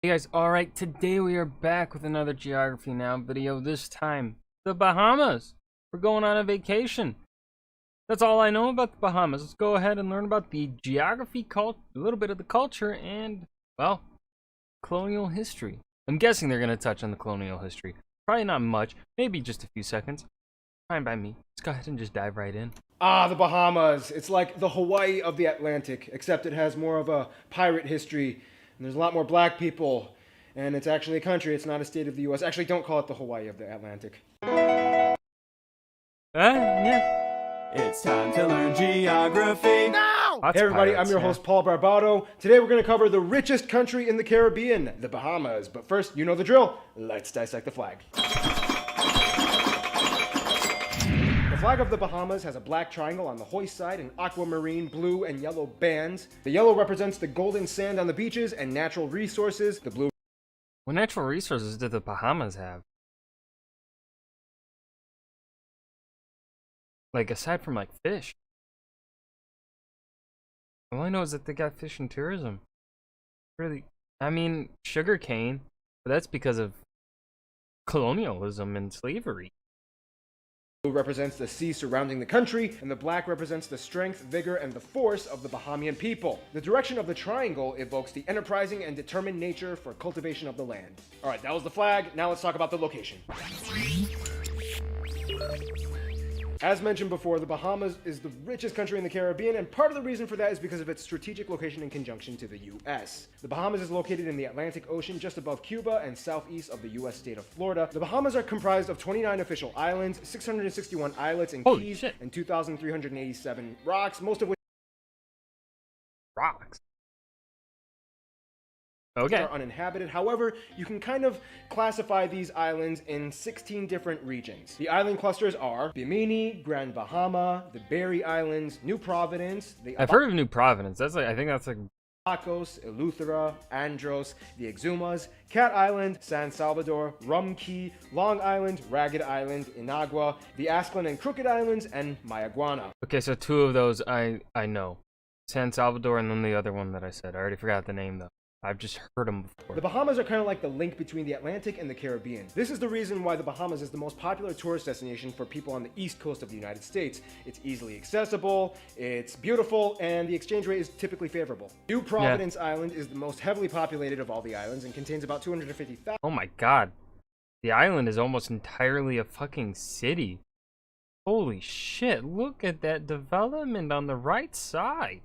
Hey guys, alright, today we are back with another Geography Now video, this time, the Bahamas. We're going on a vacation. That's all I know about the Bahamas. Let's go ahead and learn about the geography, a little bit of the culture, and, well, colonial history. I'm guessing they're going to touch on the colonial history. Probably not much, maybe just a few seconds. Fine by me. Let's go ahead and just dive right in. The Bahamas. It's like the Hawaii of the Atlantic, except it has more of a pirate history. And there's a lot more black people. And it's actually a country. It's not a state of the U.S. Actually, don't call it the Hawaii of the Atlantic. Yeah. It's time to learn geography now! Hey everybody, I'm your host Paul Barbato. Today we're going to cover the richest country in the Caribbean, the Bahamas. But first, you know the drill. Let's dissect the flag. The flag of the Bahamas has a black triangle on the hoist side and aquamarine, blue, and yellow bands. The yellow represents the golden sand on the beaches and natural resources. The blue... What natural resources do the Bahamas have? Like, aside from, like, fish. All I know is that they got fish and tourism. Really, I mean, sugarcane, but that's because of colonialism and slavery. Blue represents the sea surrounding the country, and the black represents the strength, vigor, and the force of the Bahamian people. The direction of the triangle evokes the enterprising and determined nature for cultivation of the land. Alright, that was the flag. Now let's talk about the location. As mentioned before, the Bahamas is the richest country in the Caribbean, and part of the reason for that is because of its strategic location in conjunction to the U.S. The Bahamas is located in the Atlantic Ocean just above Cuba and southeast of the U.S. state of Florida. The Bahamas are comprised of 29 official islands, 661 islets and keys, and 2,387 rocks, most of which are uninhabited. However, you can kind of classify these islands in 16 different regions. The island clusters are Bimini, Grand Bahama, the Berry Islands, New Providence. I've heard of New Providence. That's like, I think that's like Abacos, Eleuthera, Andros, the Exumas, Cat Island, San Salvador, Rum Key, Long Island, Ragged Island, Inagua, the Asplin and Crooked Islands, and Mayaguana. Okay, so two of those I know. San Salvador and then the other one that I said. I already forgot the name though. I've just heard them before. The Bahamas are kind of like the link between the Atlantic and the Caribbean. This is the reason why the Bahamas is the most popular tourist destination for people on the east coast of the United States. It's easily accessible, it's beautiful, and the exchange rate is typically favorable. New Providence Island is the most heavily populated of all the islands and contains about 250,000. Oh my god. The island is almost entirely a fucking city. Holy shit, look at that development on the right side.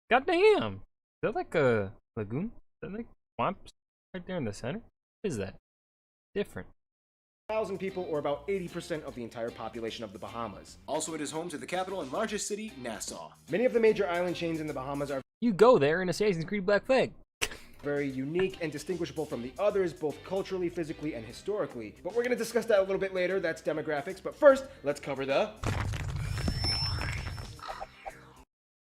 God damn. Is that like a lagoon? Is that like swamps right there in the center? What is that? Different. 1,000 people, or about 80% of the entire population of the Bahamas. Also, it is home to the capital and largest city, Nassau. Many of the major island chains in the Bahamas are You go there in Assassin's Creed Black Flag. very unique and distinguishable from the others, both culturally, physically, and historically. But we're going to discuss that a little bit later. That's demographics. But first, let's cover the...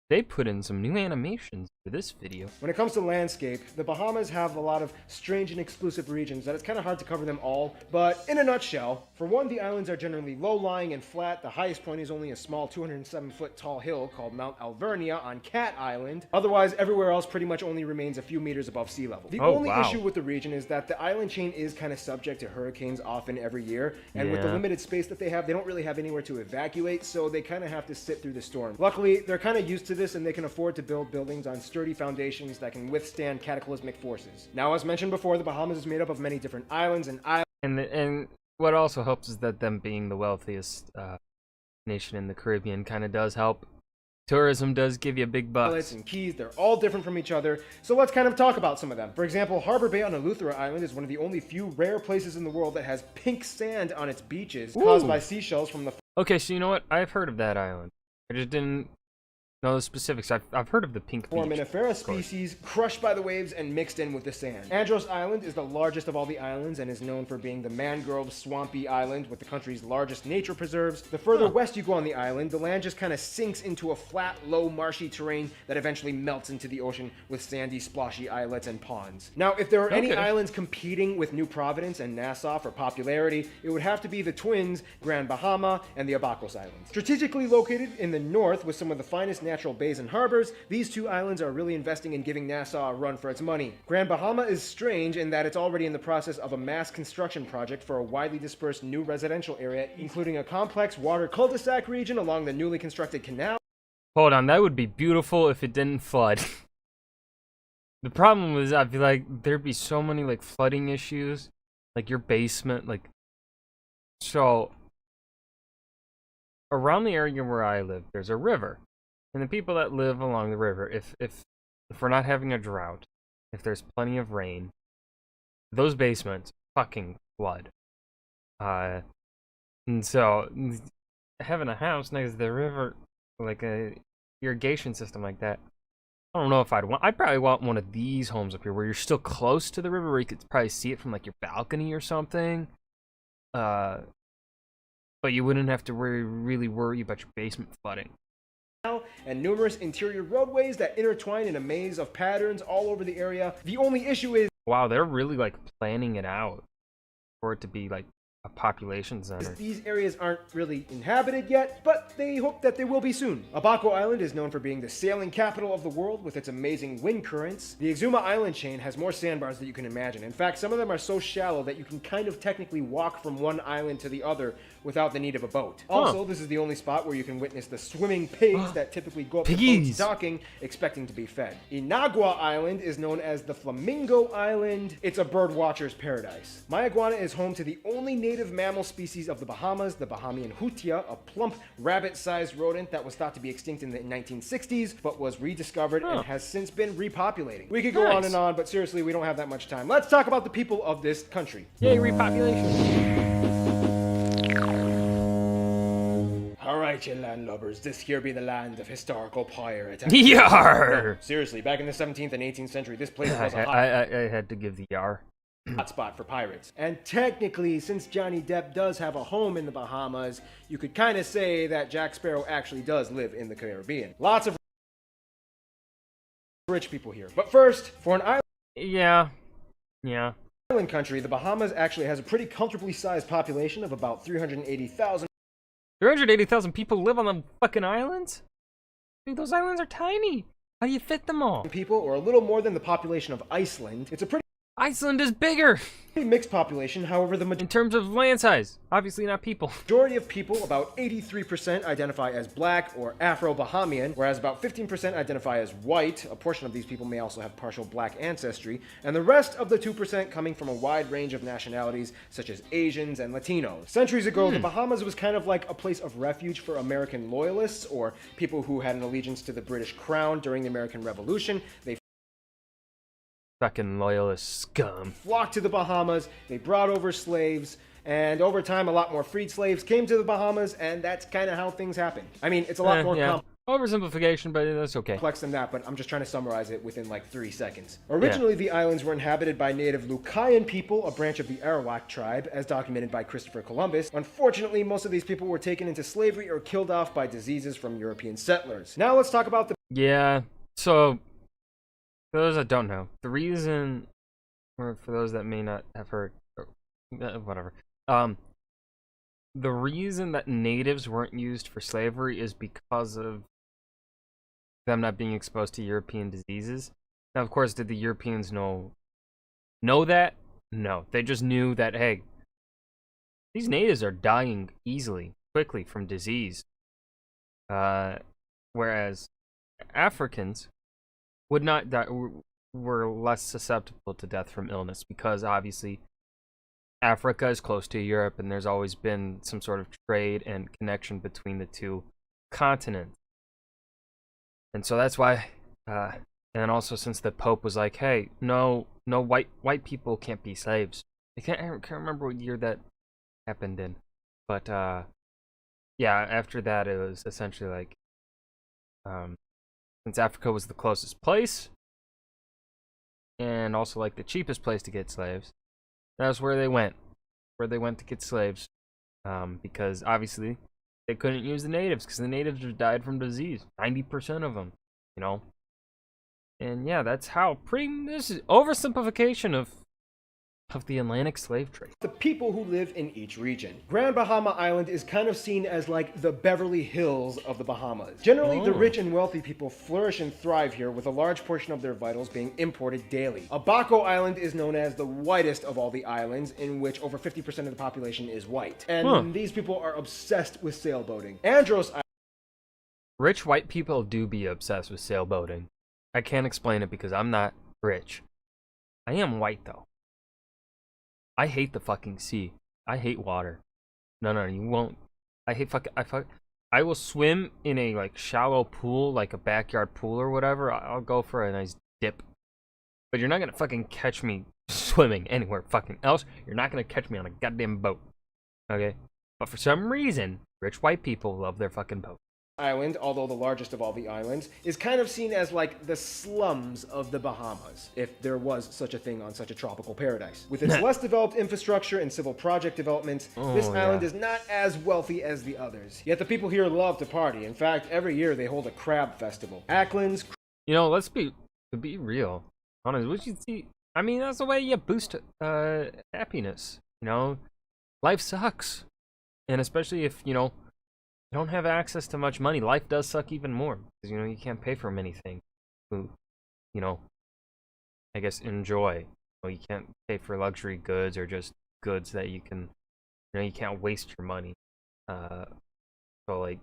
They put in some new animations for this video. When it comes to landscape, the Bahamas have a lot of strange and exclusive regions that it's kind of hard to cover them all, but in a nutshell, for one, the islands are generally low-lying and flat. The highest point is only a small 207-foot tall hill called Mount Alvernia on Cat Island. Otherwise, everywhere else pretty much only remains a few meters above sea level. The only issue with the region is that the island chain is kind of subject to hurricanes often every year, and with the limited space that they don't really have anywhere to evacuate, so they kind of have to sit through the storm. Luckily, they're kind of used to this, and they can afford to build buildings on sturdy foundations that can withstand cataclysmic forces. Now, as mentioned before, the Bahamas is made up of many different islands And what also helps is that them being the wealthiest nation in the Caribbean kind of does help. Tourism does give you big bucks. Islets and keys, they're all different from each other, so let's kind of talk about some of them. For example, Harbor Bay on Eleuthera Island is one of the only few rare places in the world that has pink sand on its beaches, caused by seashells from the... Okay, so you know what? I've heard of that island. I just didn't know the specifics. I've heard of the pink beach. Foraminifera species crushed by the waves and mixed in with the sand. Andros Island is the largest of all the islands and is known for being the mangrove swampy island with the country's largest nature preserves. The further west you go on the island, the land just kind of sinks into a flat, low, marshy terrain that eventually melts into the ocean with sandy, sploshy islets and ponds. Now, if there are any islands competing with New Providence and Nassau for popularity, it would have to be the twins, Grand Bahama and the Abacos Islands. Strategically located in the north with some of the finest natural bays and harbors, these two islands are really investing in giving Nassau a run for its money. Grand Bahama is strange in that it's already in the process of a mass construction project for a widely dispersed new residential area, including a complex water cul-de-sac region along the newly constructed canal. Hold on, that would be beautiful if it didn't flood. The problem was, I feel like there'd be so many like flooding issues, like your basement, like so. Around the area where I live, there's a river, and the people that live along the river, if we're not having a drought, if there's plenty of rain, those basements fucking flood. And so having a house next to the river, like a irrigation system like that, I don't know if I'd probably want one of these homes up here where you're still close to the river, where you could probably see it from like your balcony or something. But you wouldn't have to really worry about your basement flooding. And numerous interior roadways that intertwine in a maze of patterns all over the area. The only issue is, wow, they're really like planning it out for it to be like a population center. These areas aren't really inhabited yet, but they hope that they will be soon. Abaco Island is known for being the sailing capital of the world with its amazing wind currents. The Exuma island chain has more sandbars than you can imagine. In fact, some of them are so shallow that you can kind of technically walk from one island to the other without the need of a boat. Also, this is the only spot where you can witness the swimming pigs that typically go up to boats docking, expecting to be fed. Inagua Island is known as the Flamingo Island. It's a bird watcher's paradise. My iguana is home to the only native mammal species of the Bahamas, the Bahamian hutia, a plump, rabbit-sized rodent that was thought to be extinct in the 1960s, but was rediscovered and has since been repopulating. We could go on and on, but seriously, we don't have that much time. Let's talk about the people of this country. Yay, repopulation. Alright, you landlubbers, this here be the land of historical pirate. Yar! No, seriously, back in the 17th and 18th century, this place was a I had to give the yar. hotspot for pirates. And technically, since Johnny Depp does have a home in the Bahamas, you could kind of say that Jack Sparrow actually does live in the Caribbean. Lots of rich people here. But first, for an island island country, the Bahamas actually has a pretty comfortably sized population of about 380,000. 380,000 people live on the fucking islands? Dude, those islands are tiny. How do you fit them all? People, or a little more than the population of Iceland. It's a pretty Iceland is bigger! mixed population, however, the In terms of land size, obviously not people. majority of people, about 83%, identify as black or Afro-Bahamian, whereas about 15% identify as white. A portion of these people may also have partial black ancestry, and the rest of the 2% coming from a wide range of nationalities, such as Asians and Latinos. Centuries ago, the Bahamas was kind of like a place of refuge for American loyalists, or people who had an allegiance to the British Crown during the American Revolution. They Fucking loyalist scum. flocked to the Bahamas, they brought over slaves, and over time a lot more freed slaves came to the Bahamas, and that's kind of how things happened. I mean, it's a lot more Oversimplification, but that's okay. complex than that, but I'm just trying to summarize it within like 3 seconds. Originally, the islands were inhabited by native Lucayan people, a branch of the Arawak tribe, as documented by Christopher Columbus. Unfortunately, most of these people were taken into slavery or killed off by diseases from European settlers. Now let's talk about the Yeah, so, for those that don't know, the reason, or for those that may not have heard, whatever, the reason that natives weren't used for slavery is because of them not being exposed to European diseases. Now, of course, did the Europeans know that? No, they just knew that, hey, these natives are dying easily, quickly from disease. Whereas Africans would not die, were less susceptible to death from illness, because obviously Africa is close to Europe, and there's always been some sort of trade and connection between the two continents. And so that's why, and also since the Pope was like, hey, no white people can't be slaves. I can't remember what year that happened in, but yeah, after that it was essentially like, since Africa was the closest place, and also like the cheapest place to get slaves, that's where they went to get slaves, because obviously they couldn't use the natives, because the natives just died from disease, 90% of them, you know. And yeah, that's how this is oversimplification of of the Atlantic slave trade. The people who live in each region. Grand Bahama Island is kind of seen as like the Beverly Hills of the Bahamas. Generally, the rich and wealthy people flourish and thrive here, with a large portion of their vitals being imported daily. Abaco Island is known as the whitest of all the islands, in which over 50% of the population is white. And these people are obsessed with sailboating. Andros Island. Rich white people do be obsessed with sailboating. I can't explain it because I'm not rich. I am white though. I hate the fucking sea. I hate water. No, you won't. I will swim in a like shallow pool, like a backyard pool or whatever. I'll go for a nice dip. But you're not gonna fucking catch me swimming anywhere fucking else. You're not gonna catch me on a goddamn boat. Okay? But for some reason, rich white people love their fucking boat. Island, although the largest of all the islands, is kind of seen as like the slums of the Bahamas, if there was such a thing on such a tropical paradise. With its less developed infrastructure and civil project developments, this island is not as wealthy as the others. Yet the people here love to party. In fact, every year they hold a crab festival. Ackland's... You know, let's be real. Honest, what you see? I mean, that's the way you boost happiness. You know, life sucks, and especially if you don't have access to much money. Life does suck even more because you can't pay for many things. I guess enjoy. You can't pay for luxury goods or just goods that you can. You can't waste your money. So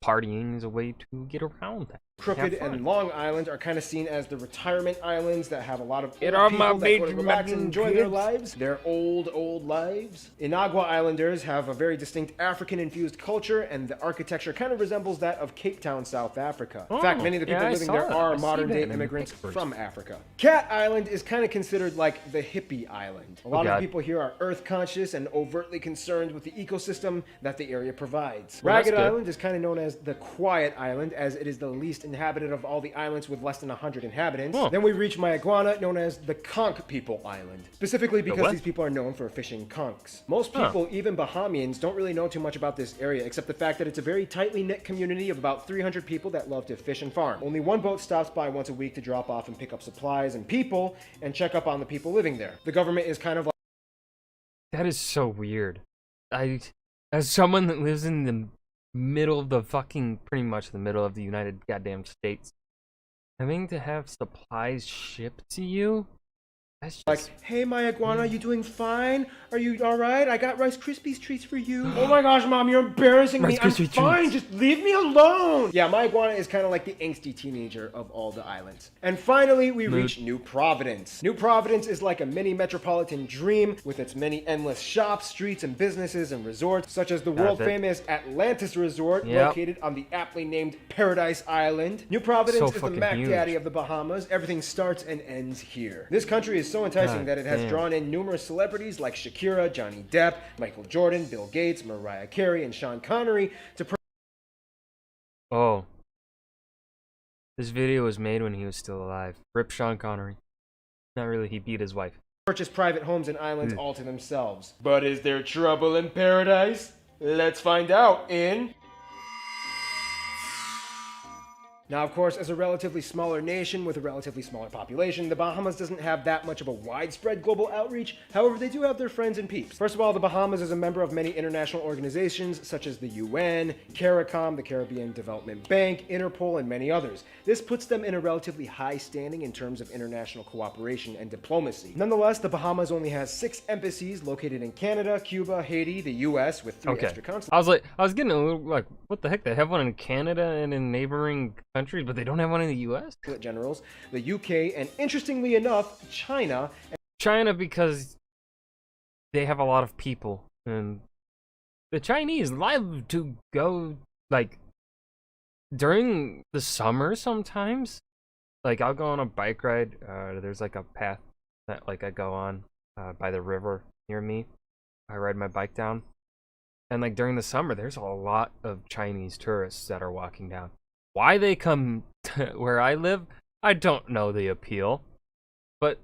partying is a way to get around that. Crooked and Long Island are kind of seen as the retirement islands that have a lot of old people that want to relax and enjoy their lives, their old lives. Inagua Islanders have a very distinct African-infused culture, and the architecture kind of resembles that of Cape Town, South Africa. In fact, many of the people living there are modern-day immigrants from Africa. Cat Island is kind of considered like the hippie island. A lot of people here are earth-conscious and overtly concerned with the ecosystem that the area provides. Ragged Island is kind of known as the Quiet Island, as it is the least inhabited of all the islands with less than 100 inhabitants. Then we reach Mayaguana, known as the Conch People Island, specifically because these people are known for fishing conchs. Most people, even Bahamians, don't really know too much about this area, except the fact that it's a very tightly knit community of about 300 people that love to fish and farm. Only one boat stops by once a week to drop off and pick up supplies and people, and check up on the people living there. The government is kind of like... That is so weird. As someone that lives in the middle of the fucking, pretty much the middle of the United goddamn States, having to have supplies shipped to you, that's just... Like, hey Mayaguana, you doing fine? Are you alright? I got Rice Krispies treats for you. Oh my gosh, Mom, you're embarrassing me. I'm fine, just leave me alone. Yeah, Mayaguana is kind of like the angsty teenager of all the islands. And finally, we reach New Providence. New Providence is like a mini metropolitan dream with its many endless shops, streets, and businesses and resorts, such as the world-famous Atlantis Resort, located on the aptly named Paradise Island. New Providence is the Mac Daddy of the Bahamas. Everything starts and ends here. This country is so enticing that it has drawn in numerous celebrities like Shakira, Johnny Depp, Michael Jordan, Bill Gates, Mariah Carey, and Sean Connery to... This video was made when he was still alive. Rip Sean Connery. Not really, he beat his wife. Purchase private homes and islands all to themselves. But is there trouble in paradise? Let's find out in... Now, of course, as a relatively smaller nation with a relatively smaller population, the Bahamas doesn't have that much of a widespread global outreach. However, they do have their friends and peeps. First of all, the Bahamas is a member of many international organizations such as the UN, CARICOM, the Caribbean Development Bank, Interpol, and many others. This puts them in a relatively high standing in terms of international cooperation and diplomacy. Nonetheless, the Bahamas only has 6 embassies located in Canada, Cuba, Haiti, the US, with 3 extra consulates. I was getting a little like, what the heck? They have one in Canada and in neighboring countries, but they don't have one in the U.S. Generals, the UK, and interestingly enough, China. China, because they have a lot of people, and the Chinese love to go like during the summer sometimes. Like I'll go on a bike ride. There's like a path that like I go on by the river near me. I ride my bike down, and like during the summer, there's a lot of Chinese tourists that are walking down. Why they come to where I live, I don't know the appeal, but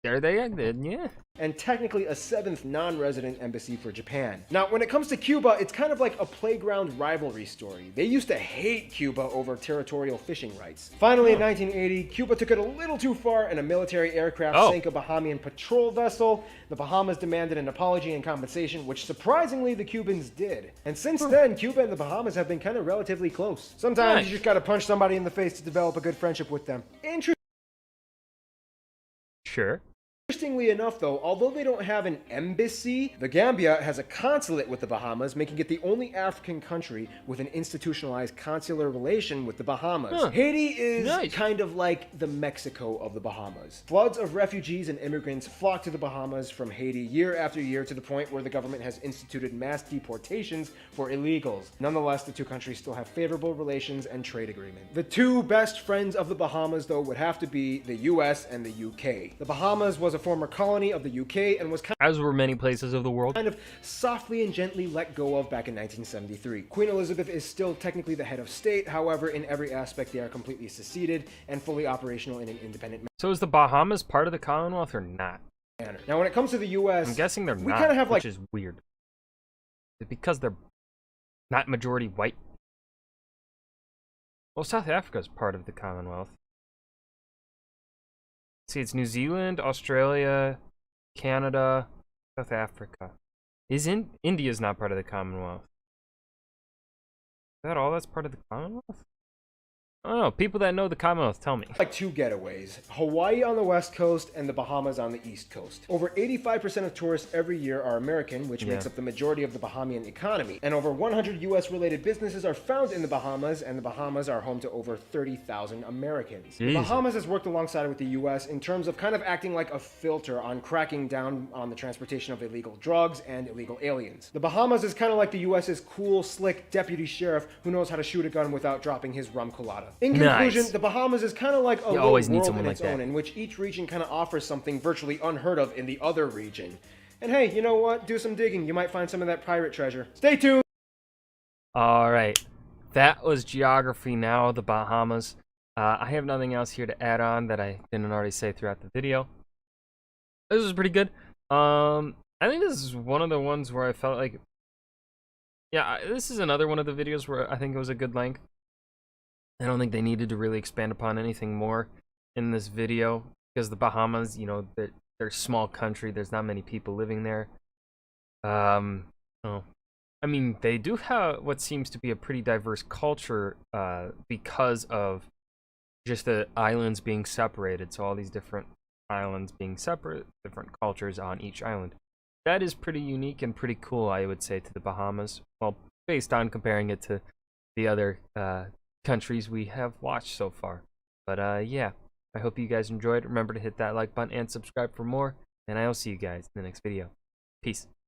There they did, yeah. and technically a 7th non-resident embassy for Japan. Now, when it comes to Cuba, it's kind of like a playground rivalry story. They used to hate Cuba over territorial fishing rights. Finally, in 1980, Cuba took it a little too far and a military aircraft sank a Bahamian patrol vessel. The Bahamas demanded an apology and compensation, which surprisingly the Cubans did. And since then, Cuba and the Bahamas have been kind of relatively close. Sometimes you just gotta punch somebody in the face to develop a good friendship with them. Sure. Interestingly enough, though, although they don't have an embassy, the Gambia has a consulate with the Bahamas, making it the only African country with an institutionalized consular relation with the Bahamas. Haiti is kind of like the Mexico of the Bahamas. Floods of refugees and immigrants flock to the Bahamas from Haiti year after year to the point where the government has instituted mass deportations for illegals. Nonetheless, the two countries still have favorable relations and trade agreement. The two best friends of the Bahamas, though, would have to be the US and the UK. The Bahamas was a former colony of the UK and was as were many places of the world, kind of softly and gently let go of back in 1973. Queen Elizabeth is still technically the head of state, however, in every aspect they are completely seceded and fully operational in an independent manner. So is the Bahamas part of the Commonwealth or not? Now, when it comes to the US, I'm guessing they're we not, kind of have which is weird. Is it because they're not majority white? Well, South Africa is part of the Commonwealth. See, it's New Zealand, Australia, Canada, South Africa. India's not part of the Commonwealth? Is that all that's part of the Commonwealth? I don't know. People that know the Commonwealth, tell me. Like two getaways, Hawaii on the west coast and the Bahamas on the east coast. Over 85% of tourists every year are American, which makes up the majority of the Bahamian economy. And over 100 US related businesses are found in the Bahamas, and the Bahamas are home to over 30,000 Americans. The Bahamas has worked alongside with the US in terms of kind of acting like a filter on cracking down on the transportation of illegal drugs and illegal aliens. The Bahamas is kind of like the US's cool, slick deputy sheriff who knows how to shoot a gun without dropping his rum colada. In conclusion, the Bahamas is kind of like a little world in its own, in which each region kind of offers something virtually unheard of in the other region. And hey, you know what? Do some digging. You might find some of that pirate treasure. Stay tuned! Alright, that was Geography Now, the Bahamas. I have nothing else here to add on that I didn't already say throughout the video. This was pretty good. I think this is one of the ones where I felt like... Yeah, this is another one of the videos where I think it was a good length. I don't think they needed to really expand upon anything more in this video, because the Bahamas, you know, they're a small country. There's not many people living there. I mean, they do have what seems to be a pretty diverse culture because of just the islands being separated. So all these different islands being separate, different cultures on each island. That is pretty unique and pretty cool, I would say, to the Bahamas. Well, based on comparing it to the other countries we have watched so far. But yeah, I hope you guys enjoyed. Remember to hit that like button and subscribe for more, and I'll see you guys in the next video. Peace.